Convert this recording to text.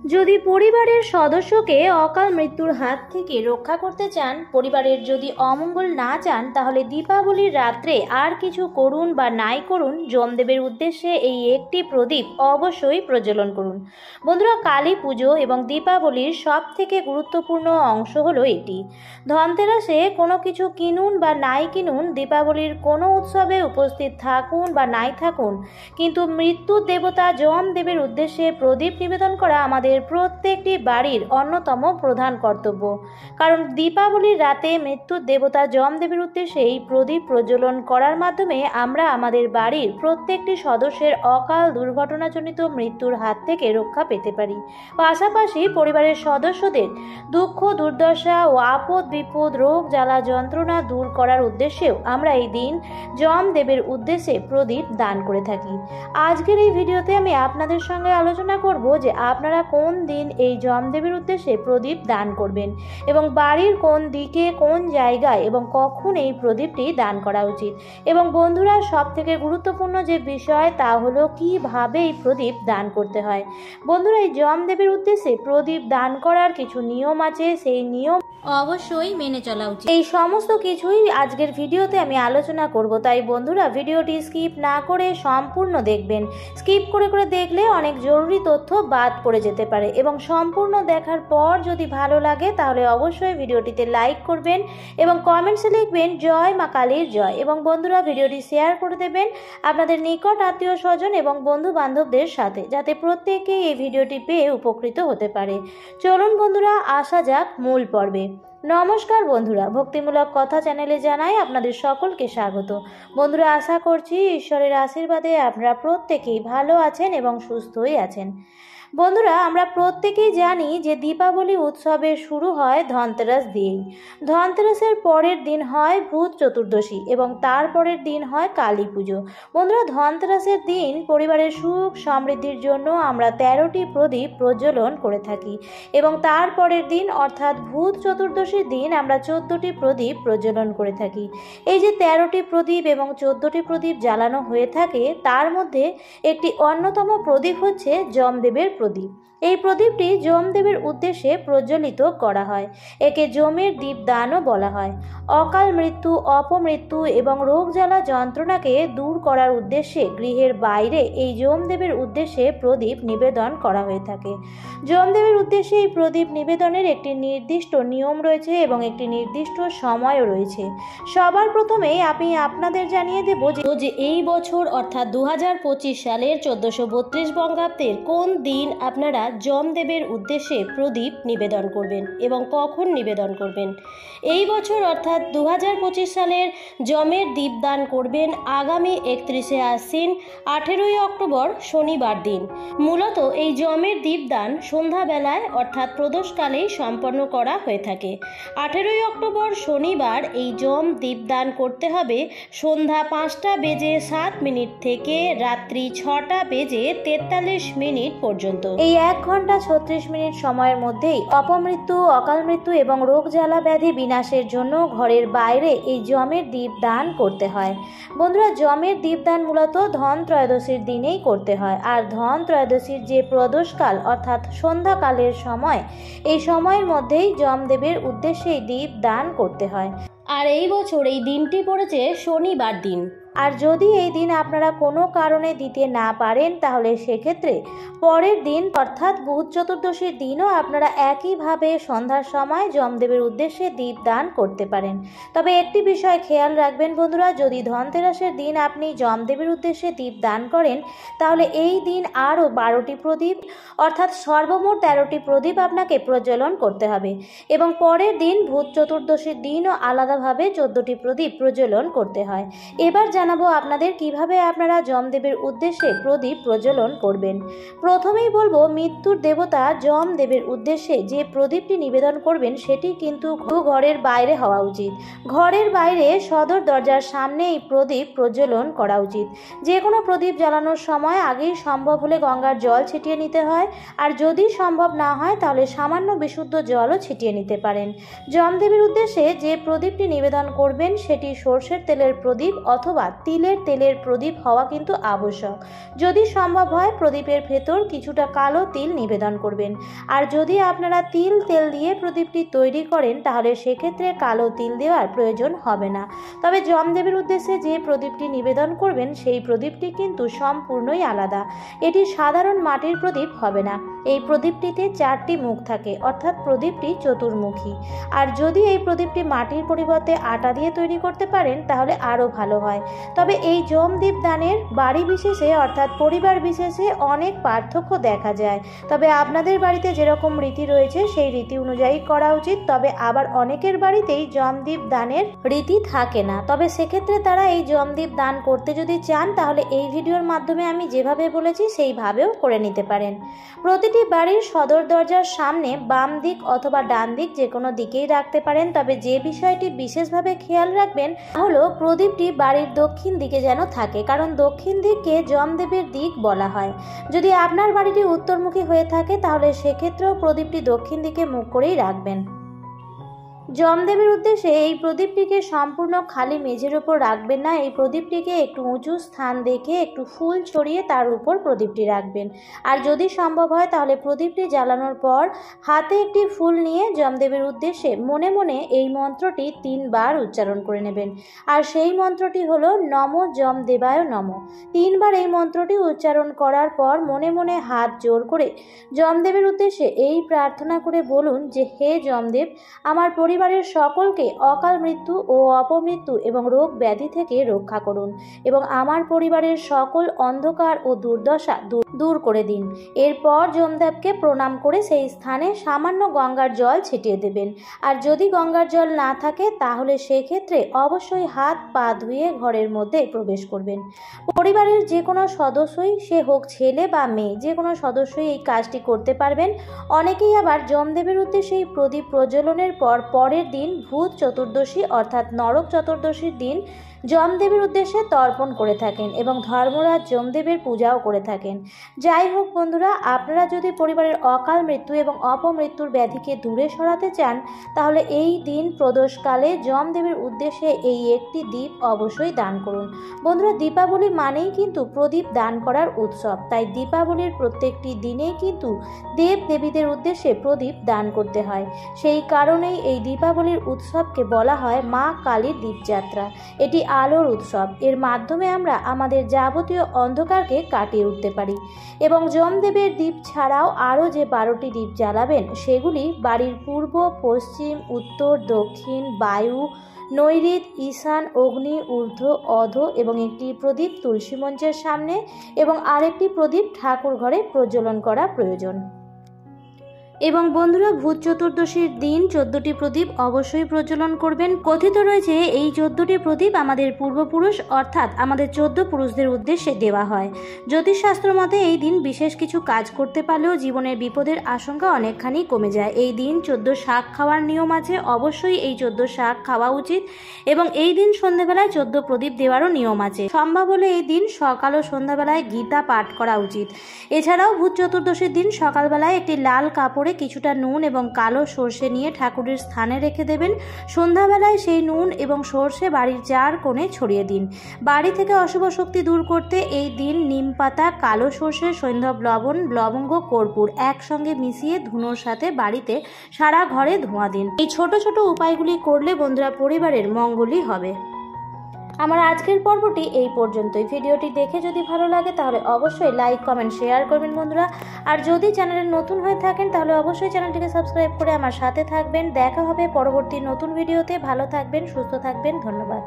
যদি পরিবারের সদস্যকে অকাল মৃত্যুর হাত থেকে রক্ষা করতে চান, পরিবারের যদি অমঙ্গল না চান, তাহলে দীপাবলির রাত্রে আর কিছু করুন বা নাই করুন, যমদেবের উদ্দেশ্যে এই একটি প্রদীপ অবশ্যই প্রজ্বলন করুন। বন্ধুরা, কালী পুজো এবং দীপাবলির সব থেকে গুরুত্বপূর্ণ অংশ হলো এটি। ধনতেরাসে কোনো কিছু কিনুন বা নাই কিনুন, দীপাবলির কোনো উৎসবে উপস্থিত থাকুন বা নাই থাকুন, কিন্তু মৃত্যুর দেবতা যমদেবের উদ্দেশ্যে প্রদীপ নিবেদন করা আমাদের প্রত্যেকটি বাড়ির অন্যতম প্রধান কর্তব্য। কারণ দীপাবলির রাতে মৃত্যুর দেবতা যমদেবের উদ্দেশ্যে এই প্রদীপ প্রজ্বলন করার মাধ্যমে আমরা আমাদের বাড়ির প্রত্যেকটি সদস্যের অকাল দুর্ঘটনাজনিত মৃত্যুর হাত থেকে রক্ষা পেতে পারি। পাশাপাশি পরিবারের সদস্যদের দুঃখ দুর্দশা ও আপদ বিপদ, রোগ জ্বালা যন্ত্রণা দূর করার উদ্দেশ্যেও আমরা এই দিন যমদেবের উদ্দেশ্যে প্রদীপ দান করে থাকি। আজকের এই ভিডিওতে আমি আপনাদের সঙ্গে আলোচনা করব যে আপনারা কোন দিন এই যমদেবের উদ্দেশ্যে প্রদীপ দান করবেন এবং বাড়ির কোন দিকে, কোন জায়গায় এবং কখন এই প্রদীপটি দান করা উচিত। এবং বন্ধুরা, সব থেকে গুরুত্বপূর্ণ যে বিষয় তা হলো কিভাবে এই প্রদীপ দান করতে হয়। বন্ধুরা, এই যমদেবের উদ্দেশ্যে প্রদীপ দান করার কিছু নিয়ম আছে, সেই নিয়ম অবশ্যই মেনে চলা উচিত। এই সমস্ত কিছুই আজকের ভিডিওতে আমি আলোচনা করব, তাই বন্ধুরা ভিডিওটি স্কিপ না করে সম্পূর্ণ দেখবেন। স্কিপ করে করে দেখলে অনেক জরুরি তথ্য বাদ পড়ে যেতে পারে, এবং সম্পূর্ণ দেখার পর যদি ভালো লাগে তাহলে অবশ্যই ভিডিওটিতে লাইক করবেন এবং কমেন্টসে লিখবেন জয় মা কালীর জয়। এবং বন্ধুরা, ভিডিওটি শেয়ার করে দেবেন আপনাদের নিকট আত্মীয় স্বজন এবং বন্ধু বান্ধবদের সাথে, যাতে প্রত্যেকেই এই ভিডিওটি পেয়ে উপকৃত হতে পারে। চলুন বন্ধুরা, আসা যাক মূল পর্বে। নমস্কার বন্ধুরা, ভক্তিমূলক কথা চ্যানেলে জানাই আপনাদের সকলকে স্বাগত। বন্ধুরা, আশা করছি ঈশ্বরের আশীর্বাদে আপনারা প্রত্যেকেই ভালো আছেন এবং সুস্থই আছেন। বন্ধুরা, আমরা প্রত্যেকেই জানি যে দীপাবলি উৎসবের শুরু হয় ধনতেরাস দিয়েই। ধনতেরাসের পরের দিন হয় ভূত চতুর্দশী এবং তার পরের দিন হয় কালী পুজো। বন্ধুরা, ধনতেরাসের দিন পরিবারের সুখ সমৃদ্ধির জন্য আমরা 13টি প্রদীপ প্রজ্বলন করে থাকি এবং তার পরের দিন অর্থাৎ ভূত চতুর্দশীর দিন আমরা 14টি প্রদীপ প্রজ্বলন করে থাকি। এই যে 13টি প্রদীপ এবং 14টি প্রদীপ জ্বালানো হয়ে থাকে, তার মধ্যে একটি অন্যতম প্রদীপ হচ্ছে যমদেবের প্রদীপ। এই প্রদীপটি যমদেবের উদ্দেশ্যে প্রজ্বলিত করা হয়। একে যমের দীপদানও বলা হয়। অকাল মৃত্যু, অপমৃত্যু এবং রোগ জ্বালা যন্ত্রণাকে দূর করার উদ্দেশ্যে গৃহের বাইরে এই যমদেবের উদ্দেশ্যে প্রদীপ নিবেদন করা হয়ে থাকে। যমদেবের উদ্দেশ্যে এই প্রদীপ নিবেদনের একটি নির্দিষ্ট নিয়ম রয়েছে এবং একটি নির্দিষ্ট সময়ও রয়েছে। সবার প্রথমেই আমি আপনাদের জানিয়ে দেব যে এই বছর অর্থাৎ 2025 সালের 1432 বঙ্গাব্দের কোন দিন আপনারা যমদেবের উদ্দেশ্যে প্রদীপ নিবেদন করবেন এবং কখন নিবেদন করবেন। এই বছর অর্থাৎ 2025 সালের যমের দীপদান করবেন আগামী 31শে আশ্বিন 18ই অক্টোবর শনিবার দিন। মূলত এই যমের দীপদান সন্ধ্যাবেলায় অর্থাৎ প্রদোষকালেই সম্পন্ন করা হয়ে থাকে। 18ই অক্টোবর শনিবার এই যম দীপদান করতে হবে সন্ধ্যা 5:07 থেকে রাত্রি 6:43 পর্যন্ত। এই 1 ঘন্টা 36 মিনিট সময়ের মধ্যেই অপমৃত্যু, অকাল মৃত্যু এবং রোগ জ্বালা ব্যাধি বিনাশের জন্য ঘরের বাইরে এই যমের দীপদান করতে হয়। বন্ধুরা, যমের দীপদান মূলত ধন ত্রয়োদশীর দিনেই করতে হয়, আর ধন ত্রয়োদশীর যে প্রদোষকাল অর্থাৎ সন্ধ্যাকালের সময়, এই সময়ের মধ্যেই যমদেবের উদ্দেশ্যে দীপ দান করতে হয়। আর এই বছর এই দিনটি পড়েছে শনিবার দিন। আর যদি এই দিন আপনারা কোনো কারণে দিতে না পারেন, তাহলে সেক্ষেত্রে পরের দিন অর্থাৎ ভূত চতুর্দশীর দিনও আপনারা একইভাবে সন্ধ্যার সময় যমদেবের উদ্দেশ্যে দীপ দান করতে পারেন। তবে একটি বিষয় খেয়াল রাখবেন বন্ধুরা, যদি ধনতেরাসের দিন আপনি যমদেবের উদ্দেশ্যে দীপ দান করেন, তাহলে এই দিন আরও 12টি প্রদীপ অর্থাৎ সর্বমোট 13টি প্রদীপ আপনাকে প্রজ্বলন করতে হবে এবং পরের দিন ভূত চতুর্দশীর দিনও আলাদাভাবে 14টি প্রদীপ প্রজ্বলন করতে হয়। এবার জানাবো আপনাদের কিভাবে আপনারা যমদেবের উদ্দেশ্যে প্রদীপ প্রজ্বলন করবেন। প্রথমেই বলবো, মৃত্যুর দেবতা যমদেবের উদ্দেশ্যে যে প্রদীপটি নিবেদন করবেন সেটি কিন্তু ঘরের বাইরে হওয়া উচিত। ঘরের বাইরে সদর দরজার সামনে এই প্রদীপ প্রজ্বলন করা উচিত। যে কোনো প্রদীপ জ্বালানোর সময় আগেই সম্ভব হলে গঙ্গার জল ছিটিয়ে নিতে হয়, আর যদি সম্ভব না হয় তাহলে সামান্য বিশুদ্ধ জলও ছিটিয়ে নিতে পারেন। যমদেবের উদ্দেশ্যে যে প্রদীপটি নিবেদন করবেন সেটি সরষের তেলের প্রদীপ অথবা অর্থাৎ তিলের তেলের প্রদীপ হওয়া কিন্তু আবশ্যক। যদি সম্ভব হয় প্রদীপের ভেতর কিছুটা কালো তিল নিবেদন করবেন। আর যদি আপনারা তেল দিয়ে প্রদীপটি তৈরি করেন তাহলে সেক্ষেত্রে কালো তিল দেওয়ার প্রয়োজন হবে না। তবে যমদেবের উদ্দেশ্যে যে প্রদীপটি নিবেদন করবেন সেই প্রদীপটি কিন্তু সম্পূর্ণই আলাদা। এটি সাধারণ মাটির প্রদীপ হবে না। এই প্রদীপটিতে 4টি মুখ থাকে, অর্থাৎ প্রদীপটি চতুর্মুখী। আর যদি এই প্রদীপটি মাটির পরিবর্তে আটা দিয়ে তৈরি করতে পারেন তাহলে আরও ভালো হয়। তবে এই যমদীপ দানের বাড়ি বিশেষে অর্থাৎ পরিবার বিশেষে অনেক পার্থক্য দেখা যায়। তবে আপনাদের বাড়িতে যেরকম রীতি রয়েছে সেই রীতি অনুযায়ী করা উচিত। তবে আবার অনেকের বাড়িতেই যমদীপ দানের রীতি থাকে না, তবে সেক্ষেত্রে তারা এই যমদীপ দান করতে যদি চান তাহলে এই ভিডিওর মাধ্যমে আমি যেভাবে বলেছি সেইভাবেও করে নিতে পারেন। প্রতিটি বাড়ির সদর দরজার সামনে বাম দিক অথবা ডান দিক যে কোনো দিকেই রাখতে পারেন। তবে যে বিষয়টি বিশেষভাবে খেয়াল রাখবেন হলো প্রদীপটি বাড়ির দক্ষিণ দিকে যেন থাকে, কারণ দক্ষিণ দিককে যমদেবের দিক বলা হয়। যদি আপনার বাড়িটি উত্তরমুখী হয়ে থাকে তাহলে সেক্ষেত্রেও প্রদীপটি দক্ষিণ দিকে মুখ করেই রাখবেন। যমদেবের উদ্দেশ্যে এই প্রদীপটিকে সম্পূর্ণ খালি মেঝের উপর রাখবেন না। এই প্রদীপটিকে একটু উঁচু স্থান দেখে একটু ফুল ছড়িয়ে তার উপর প্রদীপটি রাখবেন। আর যদি সম্ভব হয় তাহলে প্রদীপটি জ্বালানোর পর হাতে একটি ফুল নিয়ে যমদেবের উদ্দেশ্যে মনে মনে এই মন্ত্রটি 3 বার উচ্চারণ করে নেবেন। আর সেই মন্ত্রটি হলো নমো যমদেবায় নমো। 3 বার এই মন্ত্রটি উচ্চারণ করার পর মনে মনে হাত জোর করে যমদেবের উদ্দেশ্যে এই প্রার্থনা করে বলুন যে হে যমদেব, আমার পরিবারের সকলকে অকাল মৃত্যু ও অপমৃত্যু এবং রোগ ব্যাধি থেকে রক্ষা করুন এবং আমার পরিবারের সকল অন্ধকার ও দুর্দশা দূর করে দিন। এরপর যমদেবকে প্রণাম করে সেই স্থানে সামান্য গঙ্গার জল ছিটিয়ে দেবেন। আর যদি গঙ্গার জল না থাকে তাহলে সেক্ষেত্রে অবশ্যই হাত পা ধুয়ে ঘরের মধ্যে প্রবেশ করবেন। পরিবারের যে কোনো সদস্যই, সে হোক ছেলে বা মেয়ে, যে কোনো সদস্যই এই কাজটি করতে পারবেন। অনেকেই আবার যমদেবের উদ্দেশ্যে এই প্রদীপ প্রজ্বলনের পরের দিন ভূত চতুর্দশী অর্থাৎ নরক চতুর্দশীর দিন যমদেবের উদ্দেশ্যে তর্পণ করে থাকেন এবং ধর্মরাজ যমদেবের পূজাও করে থাকেন। যাই হোক বন্ধুরা, আপনারা যদি পরিবারের অকাল মৃত্যু এবং অপমৃত্যুর ব্যাধিকে দূরে সরাতে চান তাহলে এই দিন প্রদোষকালে যমদেবের উদ্দেশ্যে এই একটি দ্বীপ অবশ্যই দান করুন। বন্ধুরা, দীপাবলি মানেই কিন্তু প্রদীপ দান করার উৎসব, তাই দীপাবলির প্রত্যেকটি দিনেই কিন্তু দেব দেবীদের উদ্দেশ্যে প্রদীপ দান করতে হয়। সেই কারণেই এই দীপাবলির উৎসবকে বলা হয় মা কালীর দীপযাত্রা। এটি আলোর উৎসব। এর মাধ্যমে আমরা আমাদের যাবতীয় অন্ধকারকে কাটিয়ে উঠতে পারি। এবং যমদেবের দ্বীপ ছাড়াও আরও যে 12টি দ্বীপ জ্বালাবেন সেগুলি বাড়ির পূর্ব, পশ্চিম, উত্তর, দক্ষিণ, বায়ু, নৈঋত, ঈশান, অগ্নি, ঊর্ধ্ব, অধ এবং একটি প্রদীপ তুলসী মঞ্চের সামনে এবং আরেকটি প্রদীপ ঠাকুর ঘরে প্রজ্বলন করা প্রয়োজন। এবং বন্ধুরা, ভূত চতুর্দশীর দিন 14টি প্রদীপ অবশ্যই প্রজ্বলন করবেন। কথিত রয়েছে এই 14টি প্রদীপ আমাদের পূর্বপুরুষ অর্থাৎ আমাদের 14 পুরুষদের উদ্দেশ্যে দেওয়া হয়। জ্যোতিষশাস্ত্র মতে এই দিন বিশেষ কিছু কাজ করতে পারলেও জীবনের বিপদের আশঙ্কা অনেকখানি কমে যায়। এই দিন 14 শাক খাওয়ার নিয়ম আছে, অবশ্যই এই 14 শাক খাওয়া উচিত। এবং এই দিন সন্ধ্যাবেলায় 14 প্রদীপ দেওয়ারও নিয়ম আছে। সম্ভব হলে এই দিন সকাল ও সন্ধ্যাবেলায় গীতা পাঠ করা উচিত। এছাড়াও ভূত চতুর্দশীর দিন সকালবেলায় একটি লাল কাপড়ে কিছুটা নুন এবং কালো সর্ষে নিয়ে ঠাকুরের স্থানে রেখে দেবেন। সন্ধ্যাবেলায় সেই নুন এবং সর্ষে বাড়ির 4 কোণে ছড়িয়ে দিন। বাড়ি থেকে অশুভ শক্তি দূর করতে এই দিন নিম পাতা, কালো সর্ষে, সৈন্ধব লবণ, লবঙ্গ, কর্পূর একসঙ্গে মিশিয়ে ধুনোর সাথে বাড়িতে সারা ঘরে ধোঁয়া দিন। এই ছোট ছোট উপায়গুলি করলে বন্ধুরা পরিবারের মঙ্গলই হবে। আমার আজকের পর্বটি এই পর্যন্তই। ভিডিওটি দেখে যদি ভালো লাগে তাহলে অবশ্যই লাইক, কমেন্ট, শেয়ার করবেন বন্ধুরা। আর যদি চ্যানেলে নতুন হয়ে থাকেন তাহলে অবশ্যই চ্যানেলটিকে সাবস্ক্রাইব করে আমার সাথে থাকবেন। দেখা হবে পরবর্তী নতুন ভিডিওতে। ভালো থাকবেন, সুস্থ থাকবেন। ধন্যবাদ।